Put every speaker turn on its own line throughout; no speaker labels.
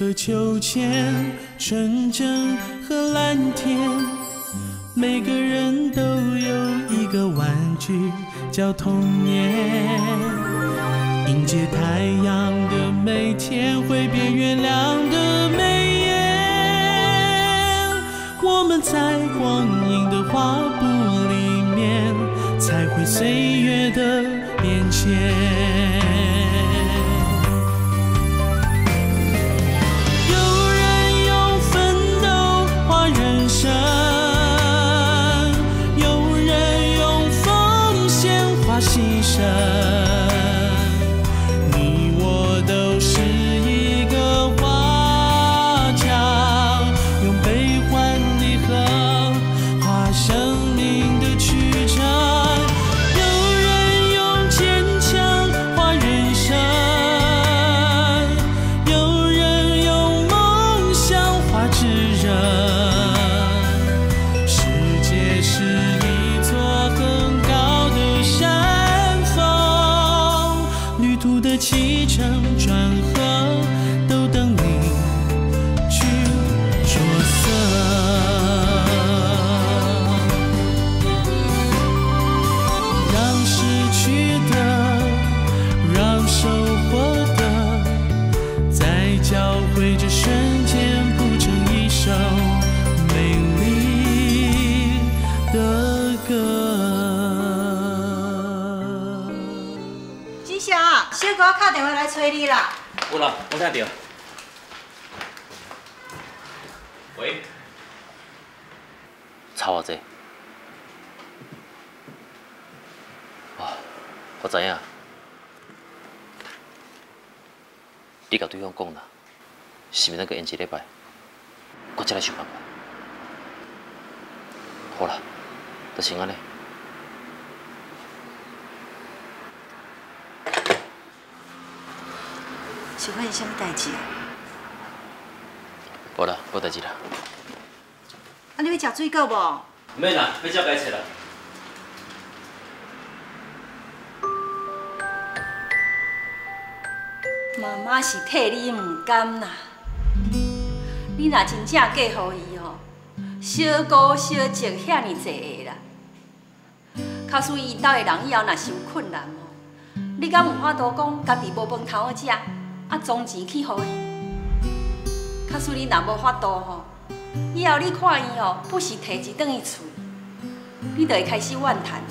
和秋千，纯真和蓝天，每个人都有一个玩具叫童年。迎接太阳的每天，会变月亮的眉眼。我们在光阴的画布里面，才会岁月的变迁。牺牲，你我都是一个画匠，用悲欢离合画生命的曲折。有人用坚强画人生，有人用梦想画炙热。世界是一座很高的山，旅途的起承转合都等你去着色。让失去的，让收获的，在交汇这瞬间谱成一首美丽的歌。
小哥打电话来催你啦。
有啦，我听到。喂。吵偌济？哦，我知影。你甲对方讲啦，是毋是咱个延一礼拜？我再来想办法。好啦，就先安尼。
是发生什么代志啊？
无啦，无代志啦。
啊，你要食水果无？
唔免啦，要照解切啦。
妈妈是替你唔甘啦。你若真正嫁予伊吼，小姑小姐遐尼济个啦。假使伊兜的人以后若是有困难吼，你敢有法度讲家己无饭头好食？啊，装钱去互伊。假使你若无法度吼，以后你看伊吼，不时摕钱转去厝，你就会开始怨叹。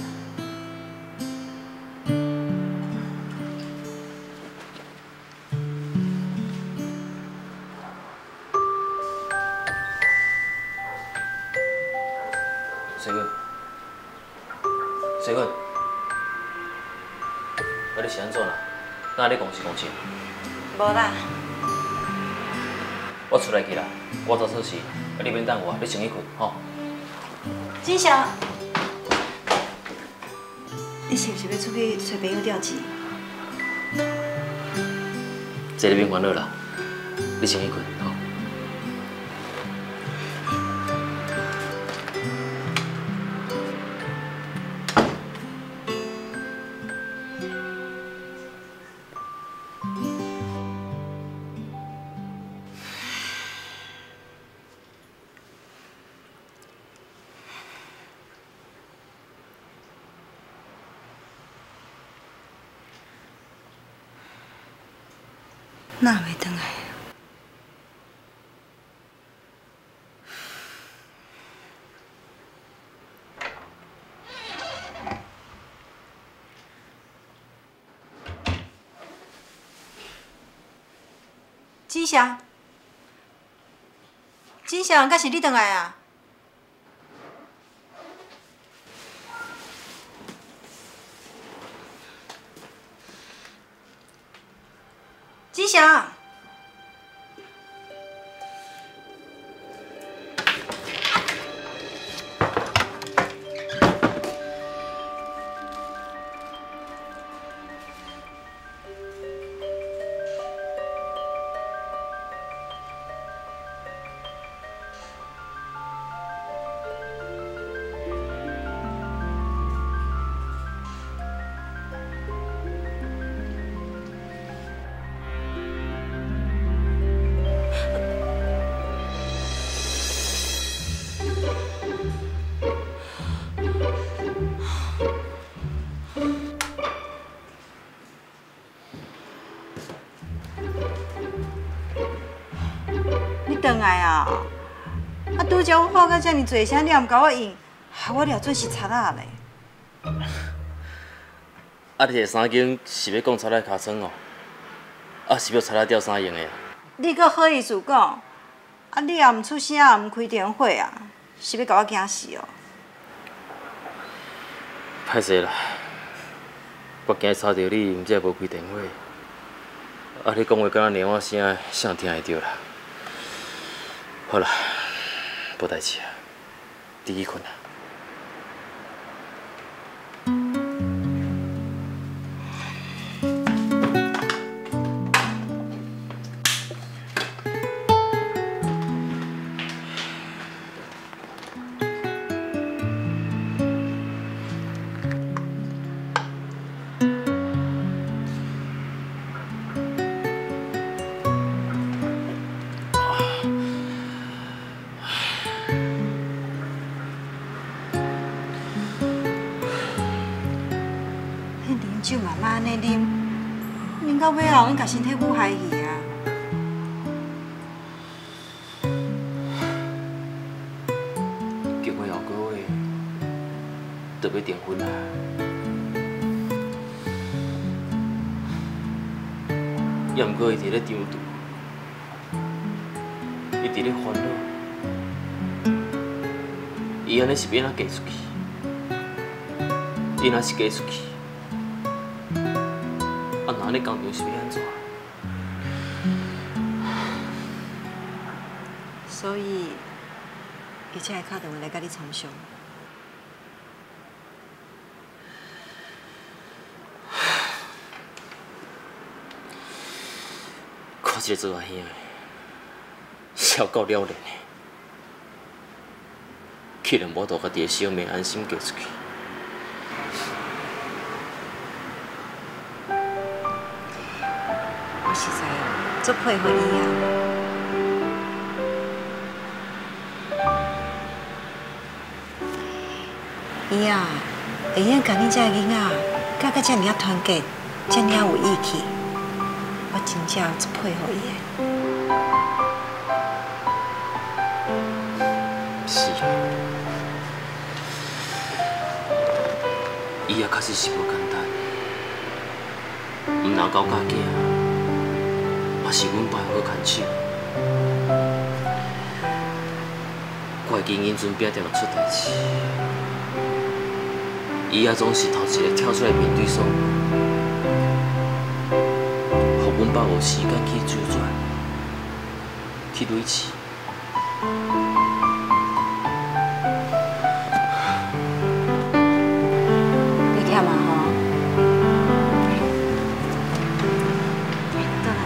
水滚，水滚，你是安怎啦？哪咧讲是讲真？
无啦。
我出来去啦，我做错事，你免等我，你先去困吼。
子祥，你是不是要出去找朋友钓钱？
这你免烦恼啦，你先去困吼。
哪会回来？子祥，子祥，敢是你回来啊？子祥，
你回来啊？啊，拄则我报到遮尔侪声，你也毋甲我应，害我了准是贼仔咧。
啊，你下三更是要讲贼仔尻川哦？啊，是要贼仔吊衫用的啊？
你阁好意思讲？啊，你也毋出声，也毋开电话啊，是要甲我惊死哦？
歹势啦，我惊吵着你，毋则无开电话。啊，你讲话敢若连我声，谁听会着啦？好啦，无代志啊，你去困啊。
酒慢慢安尼啉，啉到尾后，阮甲身体愈害去啊！
结婚后个月，就要订婚啊！也毋过伊伫咧张拄，伊伫咧烦恼，伊安尼是要哪嫁出去？伊若是嫁出去，啊，那安尼工厂是要安怎？
所以，伊才会敲电话来甲你参详。
看这个做阿兄的，笑够了然的，竟然无图家己的小妹安心嫁出去。
我实在足佩服你啊！伊啊，会用甲你这个囡仔教到这尔团结，这尔有义气，我真正足佩服伊的。
是啊，伊也确实是无简单，毋但交家囝，嘛是阮爸好牵手。我会记因阵拼定了出代志，伊也总是头一个跳出来面对所有，互阮爸有时间去周转，去累积。
你忝啊吼？倒来。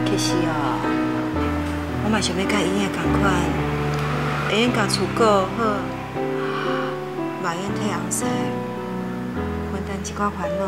其实哦，我嘛想要甲伊个同款，会用甲厝顾好，嘛用替红婿分担一寡烦恼。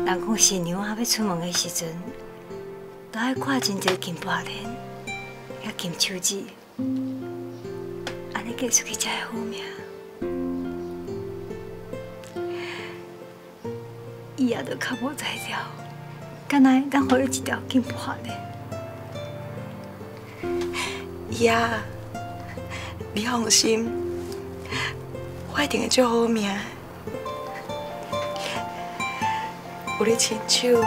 人讲新娘还要出门的时阵，都爱看真侪金花莲，遐金手指，安尼嫁出去才会好命。伊也着较无才调，敢若会当互伊一条金花莲。
伊啊，你放心，我一定会做好命。有你亲手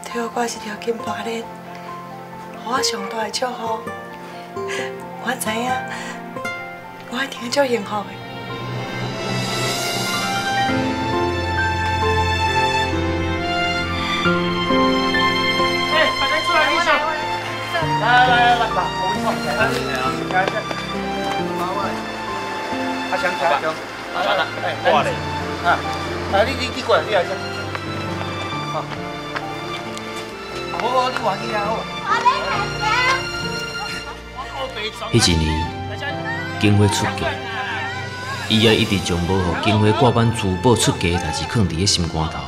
替我挂一条金花链，予我上大的祝福。我知影，我一定会足幸福的。
来，我跟你讲，阿强，过来，你过来，你来先。好，你换去啊，好。
迄一年，景辉出嫁，伊也一直将无互景辉挂满珠宝出嫁的代志藏伫个心肝头。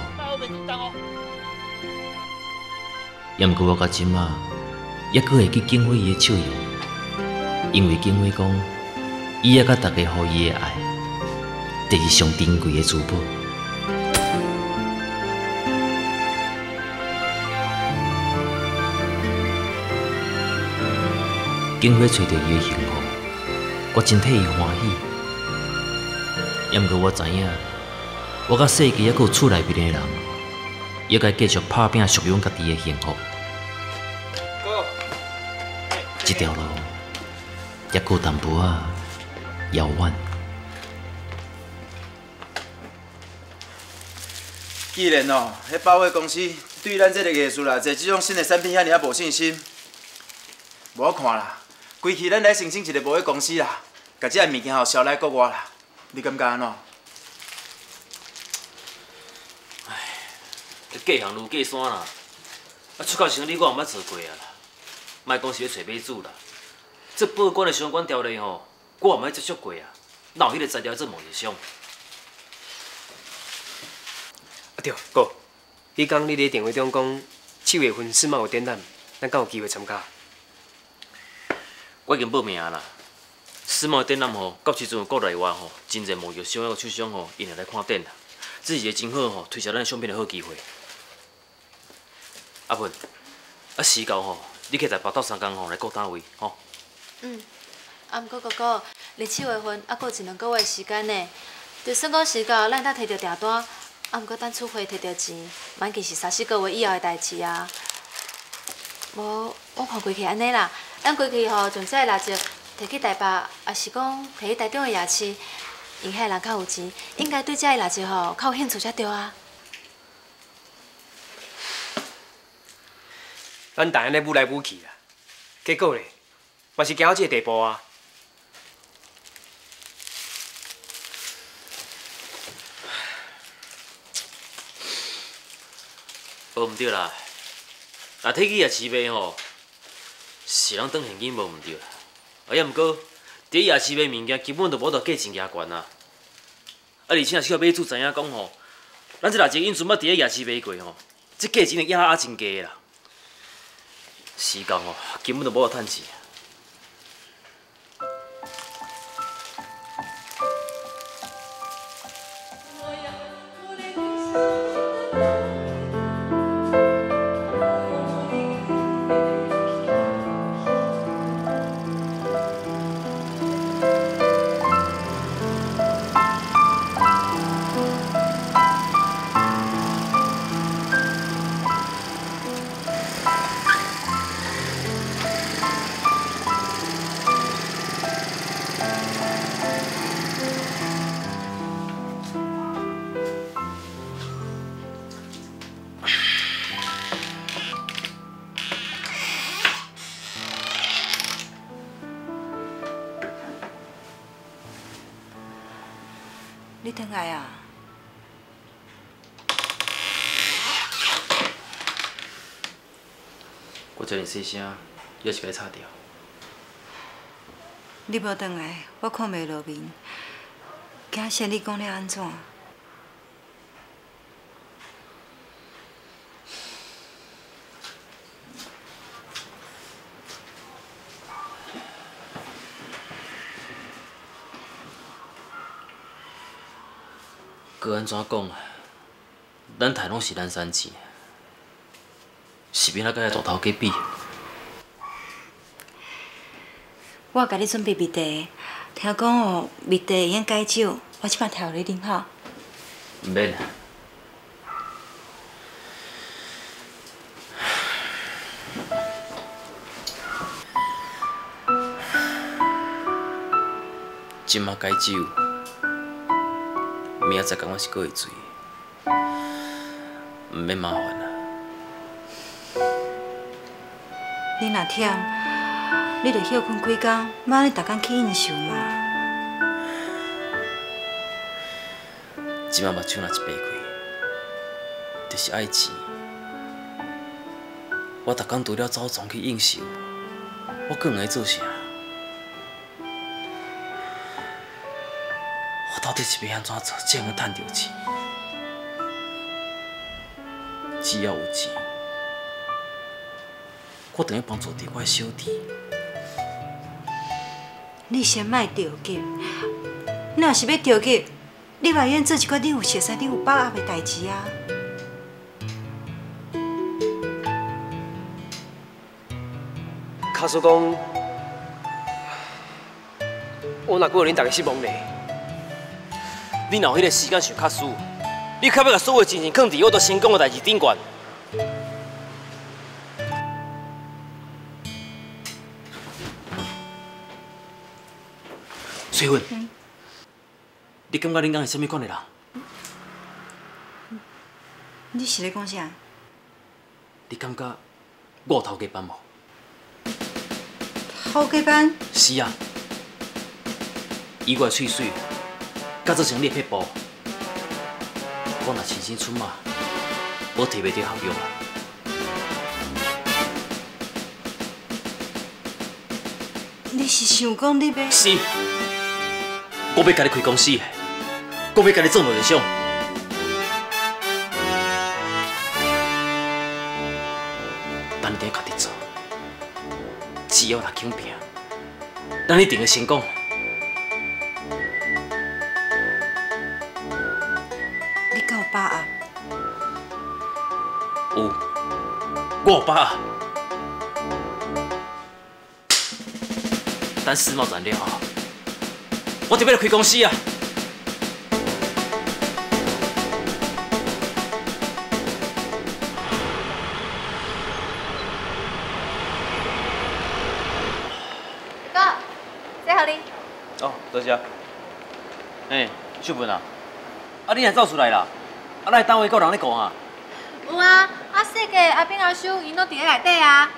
也毋过我到即仔，还阁会记景辉伊的笑容，因为景辉讲，伊还甲大家予伊的爱，就是上珍贵的珠宝。景辉找到伊的幸福，我真替伊欢喜。也毋过我知影，我甲世界还阁有厝内面的人，还该继续打拼，属于家己的幸福。这条路还阁有淡薄仔遥远。
既然迄百货公司对咱这个艺术啦，做这种新的产品遐尔无信心，无我看啦。 规气咱来申请一个贸易公司啦，甲这物件销来国外啦，你感觉安怎？
唉，隔行如隔山啦，出口生意我也毋捌做过啊啦，莫讲是要找买主啦，这报关的相关条例吼，我也毋捌接触过啊，哪有迄个材料做贸易商？
啊对，哥，你讲你伫电话中讲7月份世贸有展览，咱敢有机会参加？
我已经报名啦。世贸展览吼，到时阵有国内外吼，真侪贸易商个厂商吼，因会来看展啦。这是一个真好吼，推销咱商品的好机会。阿文，时到吼，你可以在8到3天吼来顾单位吼。
啊，毋过哥哥，离7月份还阁有1、2个月的时间呢。就算讲时到，咱才摕到订单，啊，毋过等出货摕到钱，满计是3、4个月以后的代志啊。无，我看过去安尼啦。 咱过去吼，从这个蜡烛摕去台北，也是讲摕去台中的夜市，因遐人较有钱，应该对这个蜡烛吼较有兴趣才对啊。
咱大安尼舞来舞去啦，结果咧，嘛是行到这个地步啊。
无毋对啦，若摕去夜市卖吼。 是人当现金无毋对啦，也毋过，伫夜市卖物件根本就无得价钱牙悬啊！而且若是要买主知影讲吼，咱这蜡烛因阵捌伫咧夜市卖过吼，这价钱也真低啦。时间吼，根本就无得趁钱。
你回来啊？
我叫你细声，也是该插掉。
你无回来，我看袂落面，惊生你讲了安怎？
搁安怎讲啊？咱台拢是咱产钱，是免甲遐大头家比。
我有甲你准备蜜茶，听讲哦，蜜茶会用解酒，我即摆调你啉吼。
毋免啦。今仔解酒。 明仔载讲我是过会醉，毋免麻烦啦。
你若忝，你着休困几工，莫安尼逐工去应酬嘛。
即摆目睭若一闭开，就是爱钱。我逐工除了走庄去应酬，我更会做啥？我到底是要安怎做，才能赚到钱？只要有钱，我等于帮助着我的小弟。
你先莫着急，你若是要着急，你嘛愿做一寡你有熟悉、你有把握的代志啊。
卡叔讲，我若过恁大家失望咧。
你若有迄个时间想较输，你较要把所有精神放伫我都成功的代志顶悬。翠芬，你感觉恁讲是啥物款的人？
你是咧讲啥？
你感觉我有头家班无？
头家班？
是啊，以我的喙水，甲做成你的撇步，我若亲身出马，我摕袂到效用啊。
你是想讲你要？
是，我要甲你开公司，我要甲你做贸易商。但你得家己做，只要若肯拼，咱一定会成功。
你敢有把握？
有，我有把握。等世贸完了后，我就要来开公司啊！
哥，这好你。
哦，多谢。秀芬啊，你若走出来啦？咱单位还有人咧顾啊？
有啊，细个阿炳阿叔因都伫咧内底啊。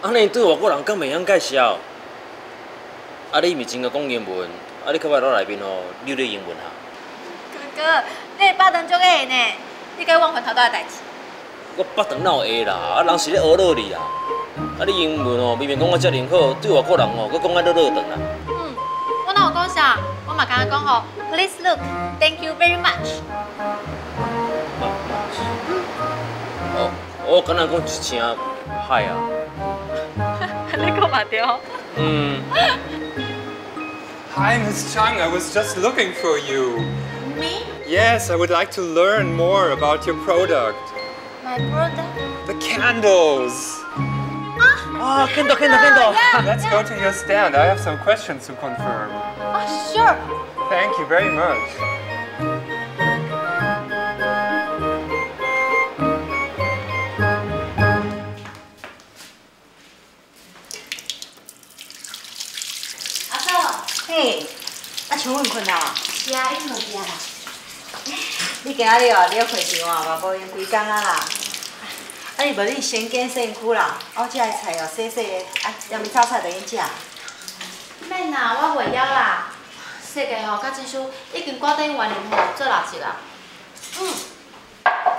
安尼对外国人敢袂晓介绍？你毋是真个讲英文，你可别到内面哦，溜咧英文啊。
哥哥，你巴顿足个呢？你该忘还头道的代志。
我巴顿哪有会啦？人是咧学乐你啦。你英文哦，明明讲我遮尔好，对外国人哦，佮讲啊乐乐顿啦。
我哪有讲啥？我嘛刚刚讲吼 ，Please look, thank you very much。
我敢若讲一声嗨啊。
你讲嘛对。
Hi, Miss Chang. I was just looking for you.
Me?
Yes, I would like to learn more about your product.
My brother?
The candles.
Candle.
Yeah,
Let's go to your stand. I have some questions to confirm.
Sure.
Thank you very much.
Hey, 像阮困啊？
是啊，已经落地啊啦。
你今仔日哦，你要回场哦，嘛无用几工啊啦。你无你先拣身躯啦，我这个菜哦细细的，盐炒菜就用食。
免啦，我袂晓啦。细个吼，甲进叔已经挂顶完年吼做垃圾啦。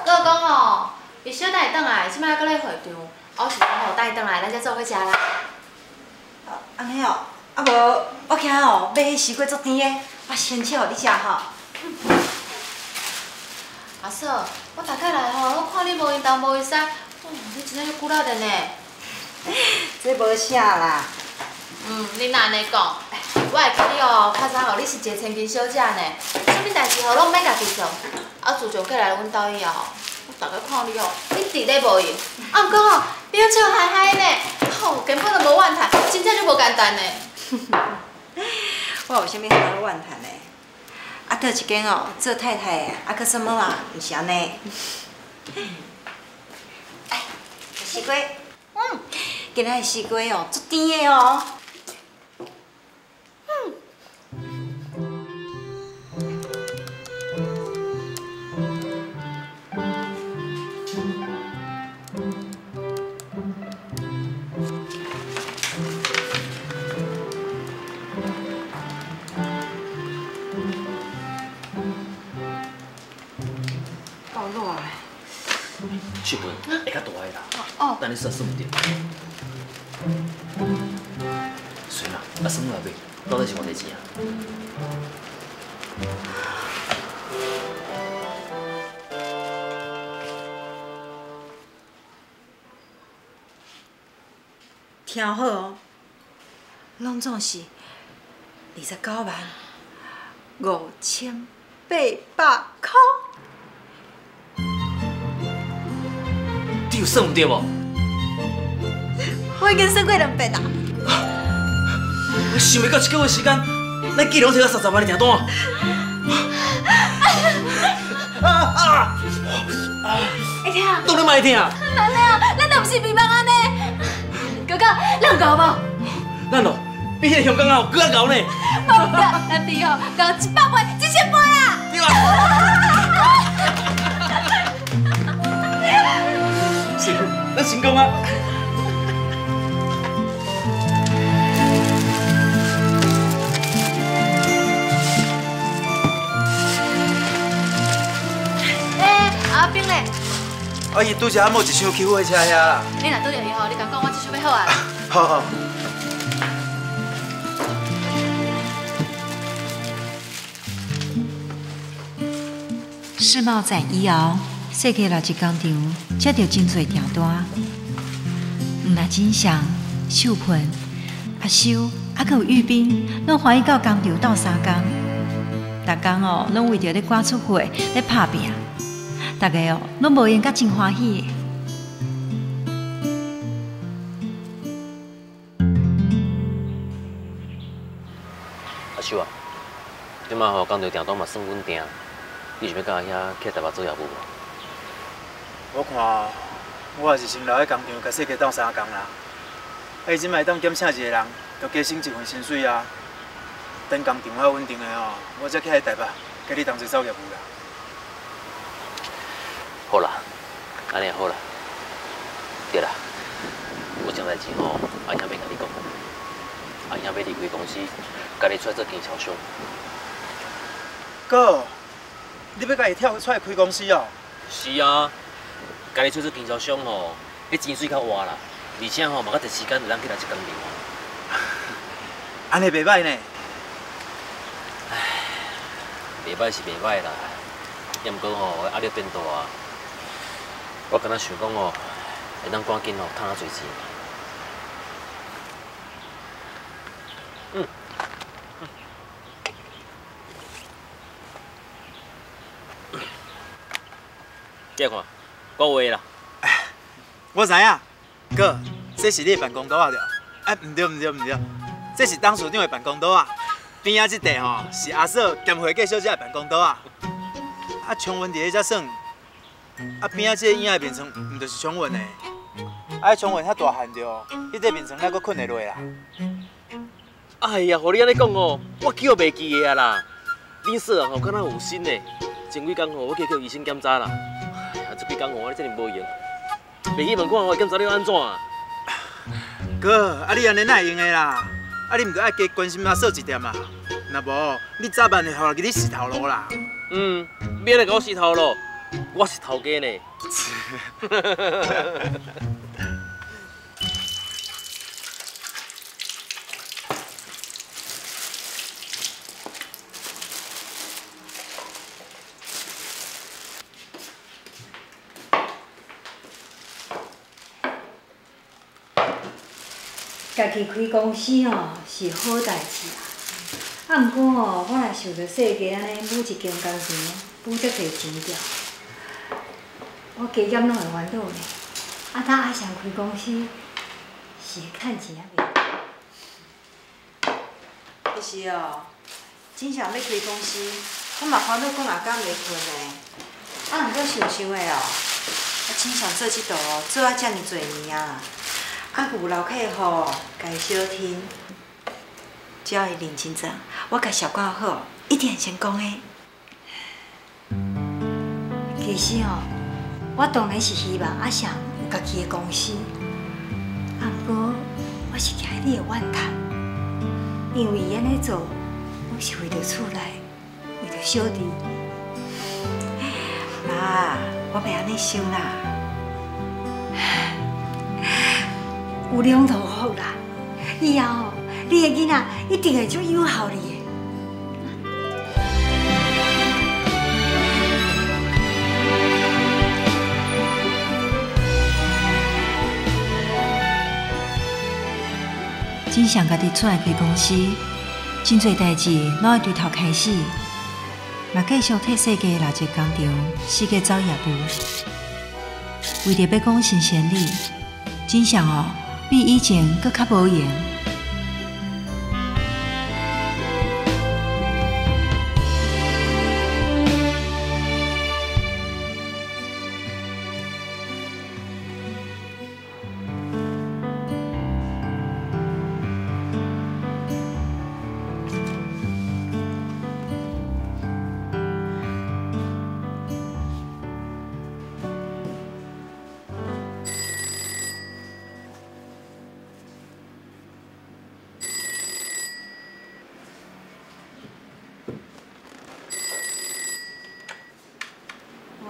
佮讲吼，伊小等会转来，即摆搁咧会场，我是讲吼等伊转来，咱才做伙食啦。
安尼哦。啊无，我今哦买迄西瓜足甜的，我先切互你食吼。
阿嫂，我大概来吼，我看你无运动无伊衫，你真正又久了的呢。
这无啥啦。
你若安尼讲，我会记你哦，较早吼你是一个千金小姐呢，啥物代志吼拢免家己做。自从过来阮兜以后，我大概看你哦，你伫咧无闲，毋过吼表笑嗨嗨呢，根本就无怨叹，真正就无简单呢。
我有啥物好怨叹的？倒一间哦，做太太的，搁什么啊？毋是安尼。西瓜，今仔的西瓜哦，足甜的哦。
秀芬会较大个啦。
哦。
等你算算唔对。算啦，啊算落尾，到底是偌济钱啊？
听好哦，拢总是295800块。
你有算唔对无？
我已经算过2遍啦。
我想袂到1个月时间，咱计拢摕到30万的订单。
会听？
当然卖听。
难嘞啊，咱都毋是迷茫安尼。哥哥，咱有搞无？
咱哦，比迄个香港啊更较高呢。
无对，咱比哦搞100倍、1000倍啊！
对吧？是，咱成功啊！
阿炳嘞？
伊拄则某一箱起火车遐啦。
你若拄着伊吼，你甲讲我这箱要好啊。
好好。
世贸在以后，设计了一工厂，接到真侪订单。那真相、秀萍、阿修，还佫有玉斌，拢欢喜到工厂斗3工。逐工哦，拢为着咧赶出货咧拍拼。大家哦，拢无闲甲真欢喜的。
阿秀啊，即摆吼工厂订单嘛算稳定，你想要到遐去台北做业务无？
我看我也是先留喺工厂，甲设计斗3工啦。伊即摆当减请一个人，就加省1份薪水啊。等工厂较稳定的吼，我才起来台北，甲你同齐走业务啦。
好啦，安尼也好啦。对啦，有一件代志吼，阿兄要甲你讲，阿兄要离开公司，家己出来做经销商。
哥，你要甲伊跳出来开公司哦？
是啊，家己出去做经销商吼，迄钱水较活啦，而且吼嘛较侪时间就咱去来一工面。
安尼袂歹呢。
唉，袂歹是袂歹啦，也毋过吼压力变大啊。我敢若想讲哦，会当赶紧哦赚较侪钱。你看，我话啦。
我知影，哥，这是你的办公桌啊着。唔对，这是董事长的办公桌啊。边仔这块吼是阿嫂兼会计小姐的办公桌啊。啊，昌文伫咧才耍。啊，边仔这影的面床，唔就是昌文的？啊，昌文遐大汉着，迄块面床还阁困会落啦。
哎呀，互你安尼讲哦，我记都袂记个啊啦。恁说啊吼，敢若有心呢。前几工吼，我去叫医生检查啦。哎呀，这几工吼，我真哩无用。袂去问看吼，检查了安怎啊？
哥，啊你安尼哪会用的啦？啊你毋着爱加关心阿嫂一点啊？若无，你早晚会互人给你死头路啦。
免来甲我死头路，我是头家呢。
家己开公司吼是好代志啊，啊，毋过吼，我若想着设计安尼每一间工厂补遮侪钱条，我加减拢会烦恼呢。啊，当阿翔开公司是趁钱啊袂？其实哦，真想要开公司，我嘛烦恼讲若敢袂困呢。啊，毋过想想的哦，啊，真想做这道哦，做啊遮尔侪年啊。啊，有老客户家小听，只要伊认真做，我甲小管好，一定会成功的。其实哦，我当然是希望阿翔有家己的公司，啊，不过我是惊你会怨叹，因为伊安尼做，拢是为着厝内，为着小弟。妈，我袂安尼想啦。
有两头福啦。以后哦，你的囡仔一定会足友好你的。
真想家己出来开公司，真侪代志拢要从头开始，嘛继续替世界老一工厂世界走业务。为着要讲新鲜里，真想哦，比以前搁较无闲。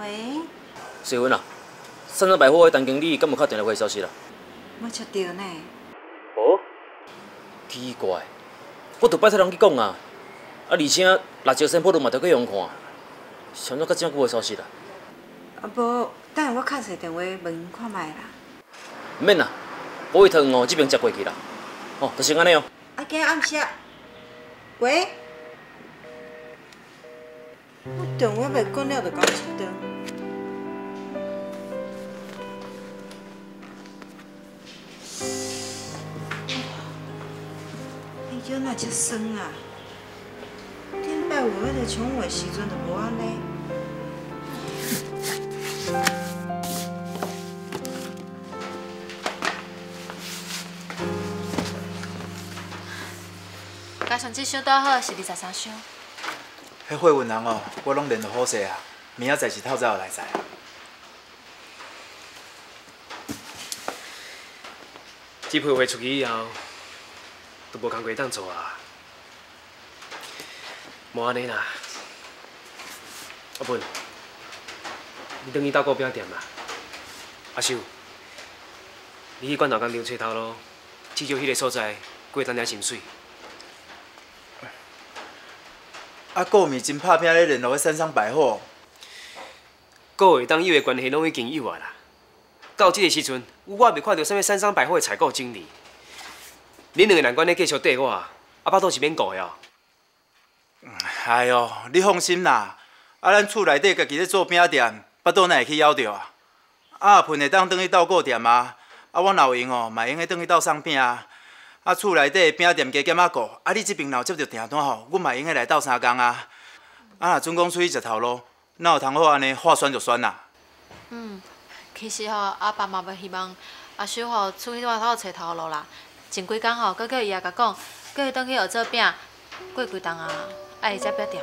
喂，
水云啊，三山百货的陈经理敢无敲电话过来消息啦？
我接到呢。
哦，奇怪，我著拜托人去讲啊，而且辣椒先铺路嘛着去用看，想怎甲这么久的消息啦？
无，等下我敲一个电话问看卖啦。
唔免啦，保卫堂哦这边接过去啦。哦，就先安尼哦。
啊，今暗时啊，喂，我电话未关了，就搞一顿。你腰哪遮酸啊？顶摆有迄个宠物的时阵就无安尼。
加上这箱倒好是23箱。
迄货运人哦，我拢练得好势啊，明仔载是透早就来载啊。
这批货出去以后，都无工课当做啊。无安尼啦，阿文，你等于到股饼店啦。阿秀，你去管头工厂找头路，至少迄个所在过当点薪水。
啊，顾咪真拍拼咧联络迄三商百货。
各下当有的关系拢已经有啊啦。到这个时阵，我未看到啥物三商百货的采购经理。恁两个难怪咧继续缀我，啊，巴肚是免顾的哦。
哎哟，你放心啦，啊，咱厝内底家己咧做饼店，巴肚哪会去枵着啊？啊，喷会当转去斗顾店啊，啊，我若有闲哦，嘛用去转去斗送饼啊。啊，厝内底饼店加减仔顾，啊，你这边若有接到订单吼，我嘛用去来斗3工啊。啊，若准讲出去食头路，哪有通好安尼话选就选啦？
其实吼，阿爸嘛袂希望阿秀吼出去外头找头路啦。前几工吼，佮叫伊也甲讲，叫伊转去学做饼，过几冬啊，爱会才别点。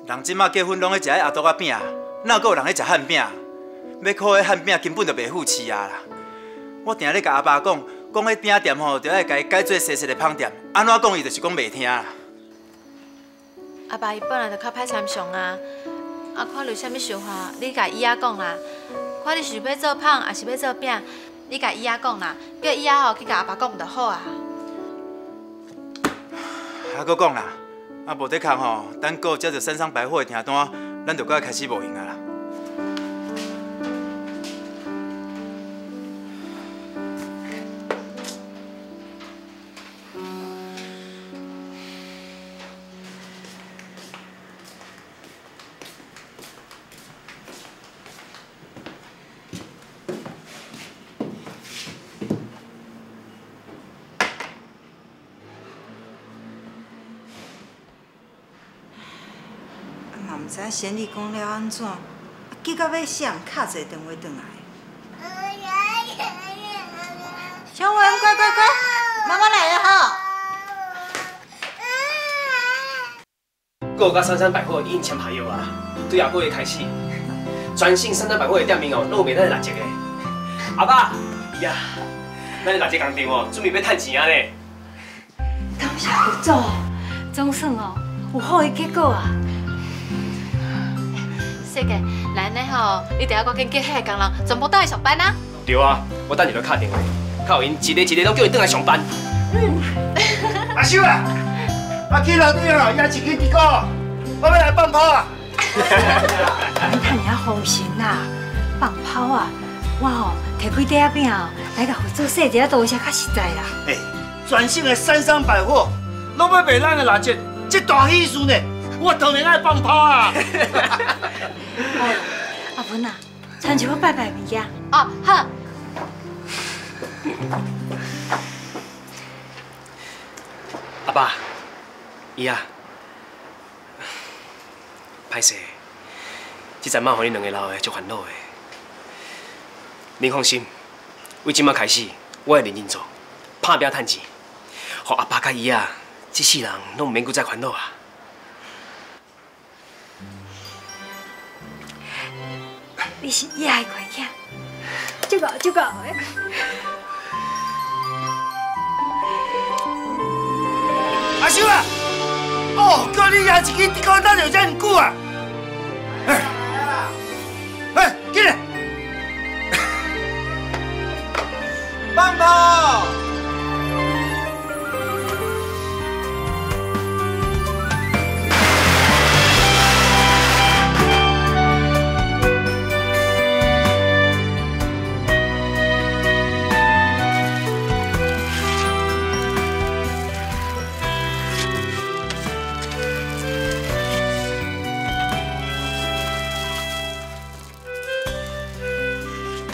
人即马结婚拢咧食迄鸭肚仔饼，哪有人咧食汉饼？要靠迄汉饼根本就袂付饲啊啦！我定咧甲阿爸讲迄饼店吼，就爱家己改做细细的芳店，安怎讲伊就是讲袂听啦。
阿爸伊本来就较歹参详啊，啊看你有啥物想法，你甲伊仔讲啦。看你是要做芳，还是要做饼，你甲伊仔讲啦，叫伊仔吼去甲阿爸讲就好啊。
还佫讲啦，啊无得空吼，等过接到三商百货的订单，咱就搁开始无闲啊啦。
嘛毋知贤丽讲了安怎，结果要谁人敲一个电话转来？小文，乖乖乖，妈妈来了哈！
我有甲三山百货已经签合约啊，对下个月开始，全新三山百货的店面哦，拢有卖咱的6折的。阿爸，呀，咱的6折工厂哦，准备要趁钱啊咧。
感谢佛祖，总算哦有好的结果啊！
世界，来呢吼，你等下赶紧叫迄个工人全部倒来上班啊！
对啊，我等下就打电话，靠因一个一个拢叫因转来上班。
阿秀啊，阿去楼顶哦，也一斤一个，我要来放炮啊！
你看你要放心啦，放炮啊！我吼摕几块仔饼哦，来甲合作洗一下多些，较实在啦。
哎，全省的三商百货，拢要卖咱的蜡烛，这大喜事呢，我当然爱放炮啊！
阿文啊，参像我拜拜物件。
哦，好。
阿爸，姨啊，歹势，这阵仔互恁两个老的足烦恼的。您放心，为即摆开始，我会认真做，打拼趁钱，互阿爸甲姨啊，这世人拢唔免搁再烦恼啊。
你是爷的乖囝，足够足够的。
阿秀啊，哦，叫你也一支一个等了这么久啊！哎，进来，放炮！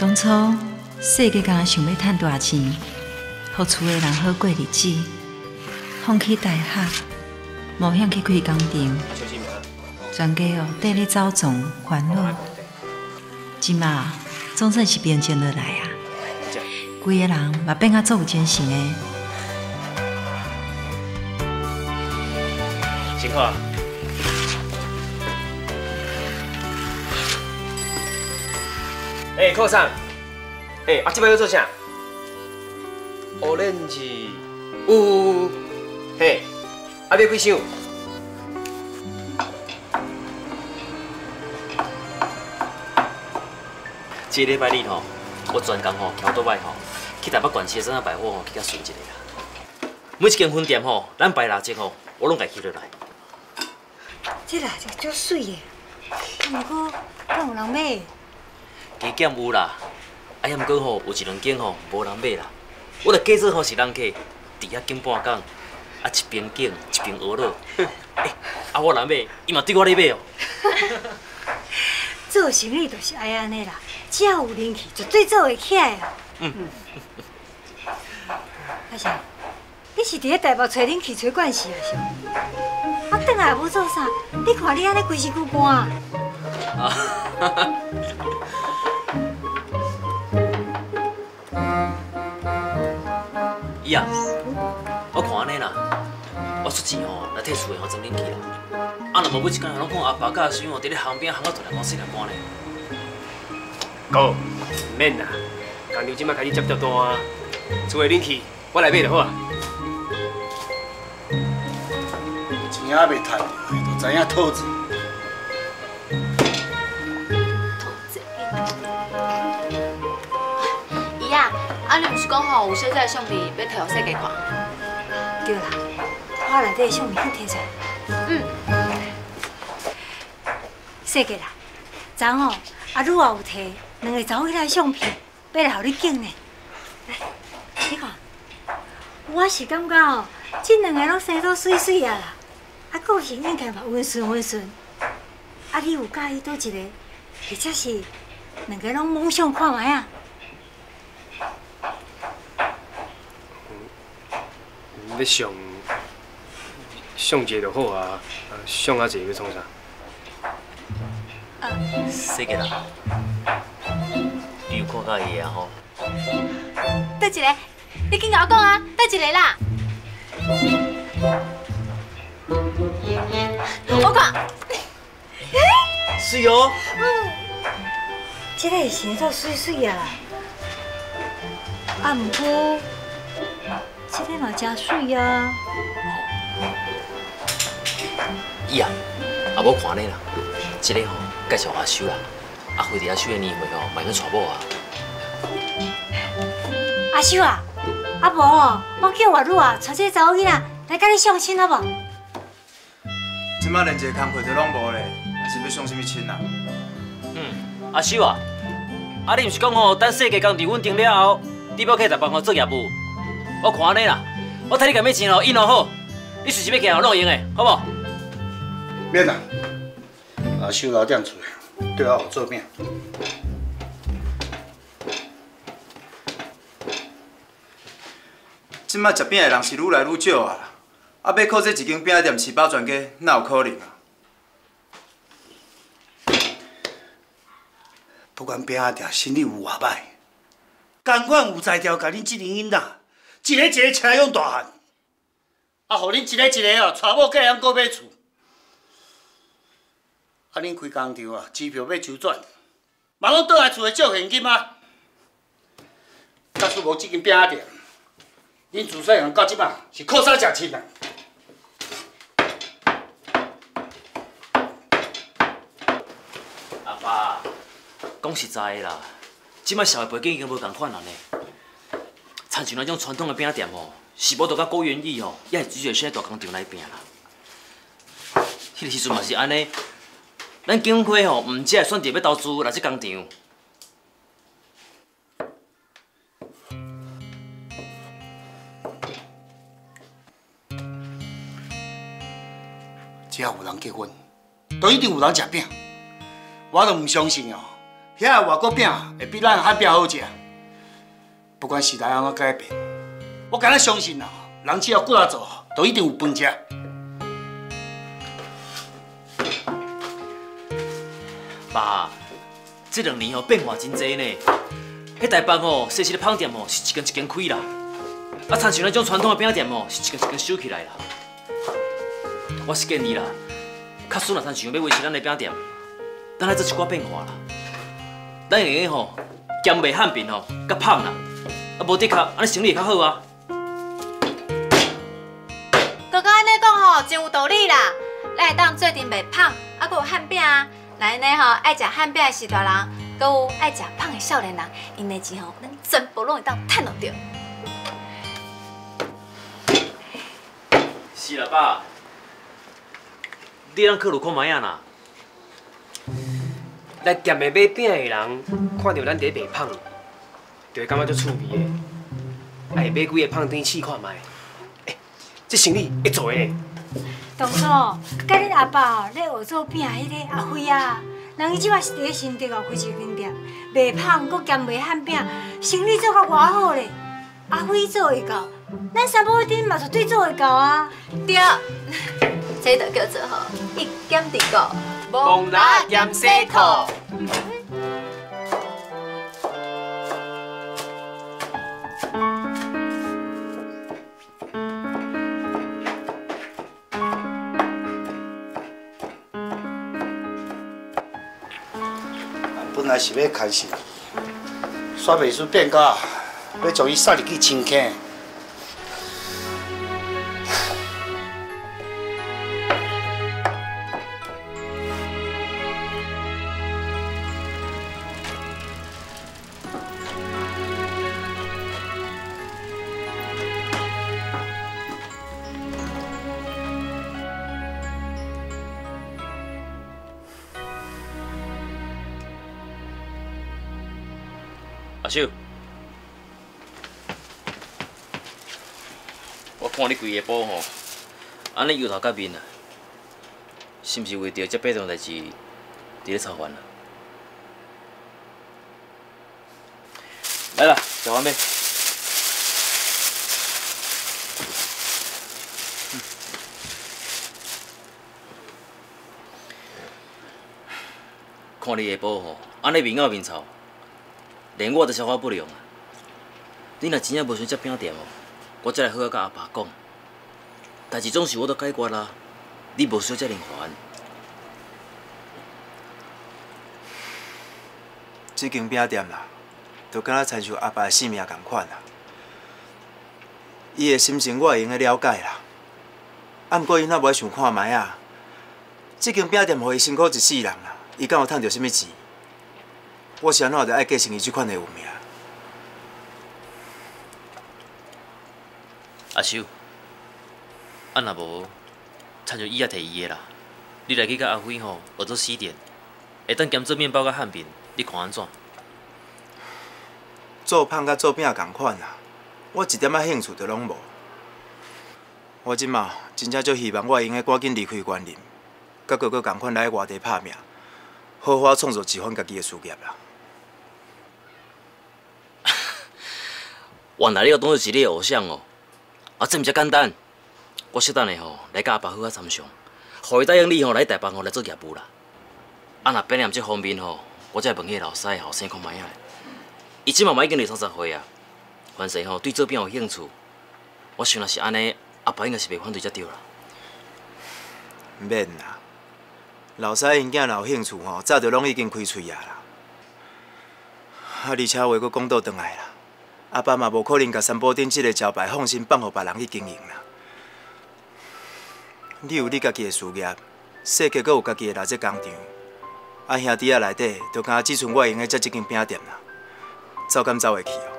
当初世界敢想要赚大钱，互厝的人好过日子，放弃大学，冒险去开工厂，全家哦缀咧走总烦恼。即马总算是平静落来啊，规个人嘛变甲足有精神的。
辛苦啊！扣上。啊，这摆要做啥 ？Orange， 有，嘿，啊，要几箱？
这礼拜日吼，我专工吼，桥倒摆吼，去台北县市的三大百货吼，去甲巡一下啦。每一间分店吼，咱摆蜡烛吼，我拢家记落来。
这蜡烛足水的，不过敢有人买？
加减有啦，啊，毋过吼有一两间吼无人买啦。我著假做吼是人客，伫遐景半工，啊一边景一边学乐。啊我人买，伊嘛对我咧买哦。
做生意就是爱安尼啦，只要有人气，绝对做会起来啦。阿翔，你是伫咧台北找人气找惯势啊？是？啊，转来无做啥？你看你安尼规身躯汗啊！
伊啊，我看安尼啦，我出钱吼来替厝的吼装冷气啦。啊，若无每一工拢看阿爸甲阿孙吼伫咧巷边巷到大人讲洗凉汗咧。
哥，唔免啦，工厂即摆开始接单，厝的冷气我来买就好啊。
钱还袂趁，就知影讨钱。
姨啊，你毋是讲吼有小姐的相片要摕互世界看？
对啦，我内底的相片去摕出来。世界啦，昨吼阿女也有摕2个查某囡仔的相片，要来互你景呢。来，你看，我是感觉哦，这2个拢生得水水啊啦，啊，个性应该嘛温顺温顺。啊，你有介意倒一个，或者是2个拢猛上看卖啊？
要上一个就好啊，上啊济要创啥？
世界啦，你有看到伊啊吼？
倒一个，你紧甲我讲啊，倒一个啦。我看。
水哦。
这个是生得水水啊，啊，不过这个嘛真水啊。
伊啊，啊无看你啦，这个吼介绍阿修啦，啊回伫阿修的年会吼，嘛去娶某啊。
阿秀啊，啊无哦，我叫外女啊，带这查某囡仔来甲你相亲好无？
即摆连一个工课都拢无咧，是要相什么亲啊？
阿秀啊，你毋是讲吼，等世界工程稳定了后，你要去台北做业务？我看安尼啦，我替你甲咩钱哦，印好好，你随时要行哦，拢会用的，好无？
免啦，阿秀留点厝，对我有做饼。
即摆食饼的人是愈来愈少啊，啊，要靠这一间饼店吃饱全家，哪有可能啊？
不管饼仔店生意有偌歹，同款有才调甲恁即两囡仔，一个一个车养大汉，啊，互恁一个一个哦，娶某嫁人，搁买厝。啊，恁开工厂啊，支票要周转，嘛拢倒来厝里借现金啊。假使无即间饼仔店，恁自细汉到即摆是靠啥食亲啊？
阿爸，讲实在的啦，即摆社会背景已经无共款人咧。亲像咱种传统的饼店吼，是无得甲郭元义吼，也是只个大工厂来拼啦。迄个时阵嘛是安尼，咱景辉吼，毋只会选择要投资来这工厂。
只要有人结婚，就一定有人食饼。我都唔相信哦，遐个外国饼会比咱汉饼好食。不管时代安怎改变，我敢若相信啊，人只要骨力做，就一定有饭食。
爸，这2年吼变化真济呢。迄台北吼，细细的胖店吼是一间一间开啦，啊，亲像咱种传统的饼店吼是一间一间收起来啦。我是建议啦，假使若亲像要维持咱的饼店，咱来做一寡变化啦。咱会用吼兼卖汉饼吼，甲胖啦，啊无的确安尼生意会较好啊。
哥哥安尼讲吼，真有道理啦。咱会当做阵卖胖，啊，搁有汉饼啊。来安尼吼，爱食汉饼的时大人，搁有爱食胖的少年人，因的钱吼，咱全部拢会当趁到着。
是啦，爸，你通考虑看卖啊啦。
来店内买饼的人，看到咱伫卖胖，就会感觉足趣味的，爱买几个胖丁试看卖。这生意会做的。
当初甲恁阿爸咧学做饼迄个阿辉啊，人伊即摆是伫咧新竹后开一间店，卖胖搁兼卖汉饼，生意做甲偌好咧。阿辉做会到，咱三宝店嘛绝对做会到啊。
对，这就叫做吼一兼二顾，
蒙拉兼洗裤。
本来是要开始，煞袂输变甲，要将伊送入去清坑。
阿秀，我看你规下晡吼，安尼忧头甲面啊，是毋是为着这8桩代志，伫咧操烦啊？来啦，食完未？看你下晡吼，安尼面咬面臭。连我都消化不良啊！你若真正无想食饼店哦，我再来好好甲阿爸讲。代志总是我都解决啦，你无需要遮尔烦。
这间饼店啦，就敢若亲像阿爸的性命同款啦。伊的心情我会用了解啦。啊，不过伊若无爱想看卖啊，这间饼店互伊辛苦一世人啦，伊敢有趁到什么钱？我是安怎就爱继承伊这款的运命？
阿秀，啊若无，餐就伊也摕伊的啦。你来去甲阿辉吼学做死电，会当兼做面包甲汉饼，你看安怎？
做胖甲做饼同款啊，我一点仔兴趣都拢无。我即马真正足希望我会用个赶紧离开园林，甲哥哥同款来外地拍拼，好好创造一番家己的事业啦。
原来你要当作是你的偶像哦，啊，这毋遮简单。我适当的吼来甲阿爸好啊参详，互伊答应你吼来台北吼来做业务啦。啊，若表念这方面吼，我再问迄个老师后生看卖啊。伊即嘛已经20-30岁啊，凡是吼对做饼有兴趣，我想若是安尼，阿爸应该是袂反对才对啦。
免啦，老师因囝若有兴趣吼，早就拢已经开喙啊啦。啊，而且话佫讲倒转来啦。阿爸嘛无可能甲三宝顶这个招牌放心放互别人去经营啦。你有你家己的事业，世界佫有家己的垃圾工厂，啊兄弟仔内底，就敢只剩我用的这一间饼店啦，走敢走会去哦？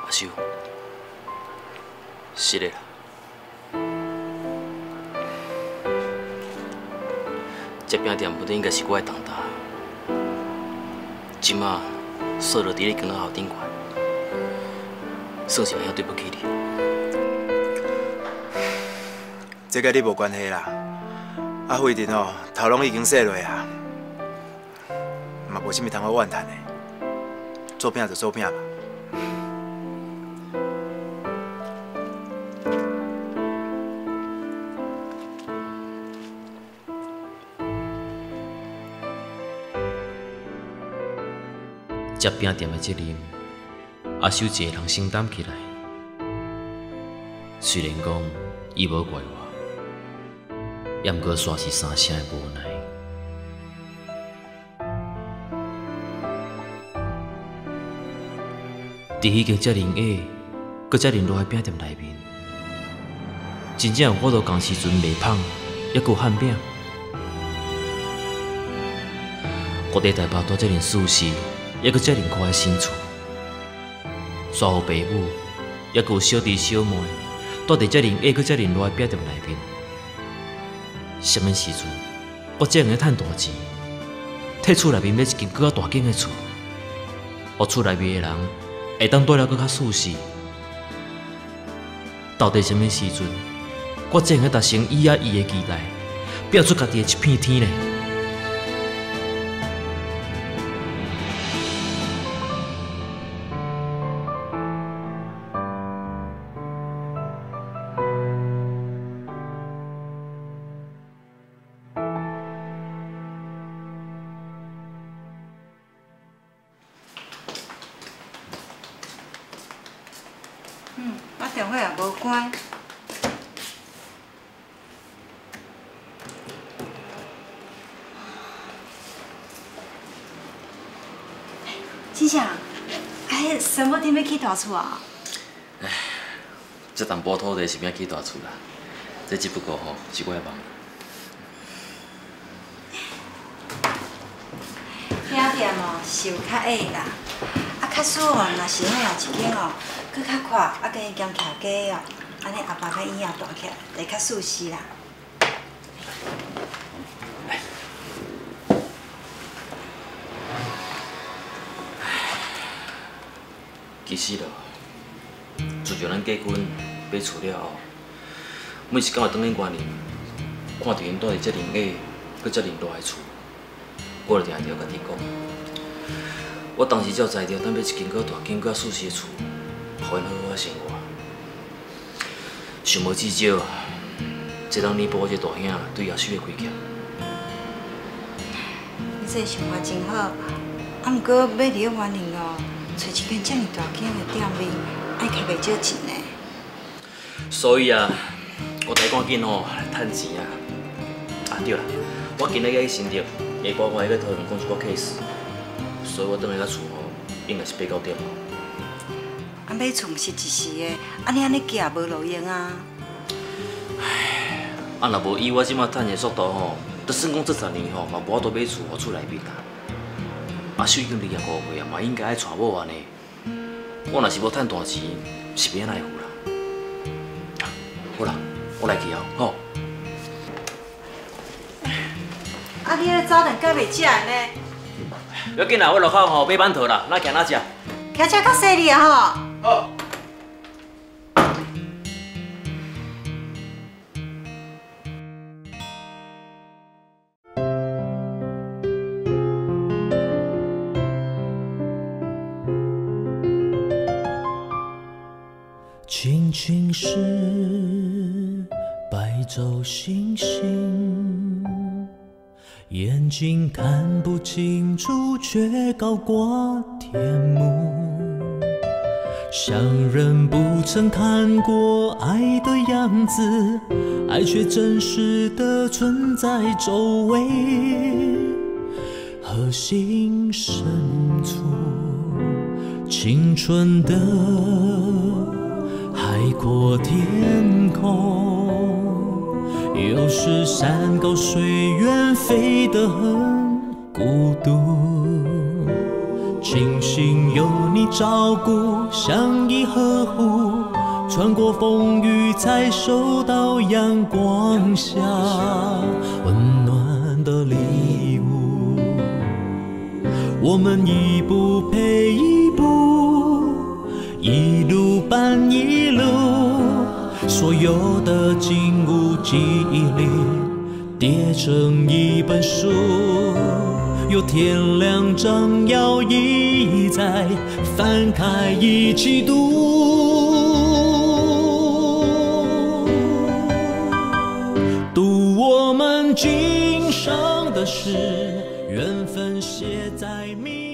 阿秀，是的啦。这饼店本来应该是我的当家，即马锁落伫咧光后顶悬，算是遐对不起你。
这甲你无关系啦，啊，辉仁哦，头拢已经洗落啊，嘛无啥物通好怨叹的，做饼就做饼吧。
接饼店的责任，阿秀一个人承担起来。虽然讲伊无怪我，也毋过煞是三声的无奈。伫迄间遮人雅、搁遮人热的饼店内面，真正有我到同时阵卖芳，还佫有汉饼。我伫台北住遮尔舒适。还佫遮尔快的新厝，煞有爸母，还佫有小弟小妹，住伫遮尔雅佫遮尔热的饼店内面。什么时阵，我才用去趁大钱，替厝内面买一间更较大间的厝，互厝内面的人会当住了更较舒适。到底什么时阵，我才用去达成伊啊伊的期待，拼出家己的一片天呢？
我电话也无关。真正，哎，什么天要起大厝啊？
唉，这淡薄土地是免起大厝啦，这只不过吼是我的梦。
饼店哦是有较矮啦，啊，较输哦，若是遐一间哦。佮较快，啊，甲迄间徛家哦，安尼阿爸甲伊也大起来，会较舒适啦。
其实咯，自从咱结婚买厝了后，每一工我倒去园林，看到因住伫遮尔雅、佮遮尔热的厝，我就定定家己讲，我当时才知着，咱买一间较大间、较舒适的厝。互因好好生活，想无至少，这当弥补我这大兄对阿秀的亏欠。
你这想法真好，啊，毋过要伫咧园林哦，找一间遮尔大间的店面，爱开袂少钱呢。
所以啊，我得赶紧吼来趁钱啊！啊对啦，我今日要去新竹，下晡我要去桃园讲一个 case， 所以我倒来到厝吼，应该是8、9点。
啊，买厝毋是一时的，你安尼行也无路用啊。
唉，啊若无以我即马趁的速度吼，就算讲这10年吼，嘛无法度买厝互厝内面啦。秀已经离啊5岁啊，嘛应该爱娶某安尼。我若是要趁大钱，是免奈何啦。好啦，我来去啊，吼。
啊，你迄早顿敢袂食呢？
不要紧啦，我落口吼买馒头啦，哪行哪食。
骑车较细哩啊吼。
好。
青青是白昼星星，眼睛看不清楚，却高挂天幕。像人不曾看过爱的样子，爱却真实的存在周围和心深处。青春的海阔天空，有时山高水远，飞得很孤独。庆幸有你照顾，相依呵护，穿过风雨才收到阳光下温暖的礼物。我们一步配一步，一路伴一路，所有的景物记忆里叠成一本书，有天亮正要一再翻开一起读我们今生的事，缘分写在谜。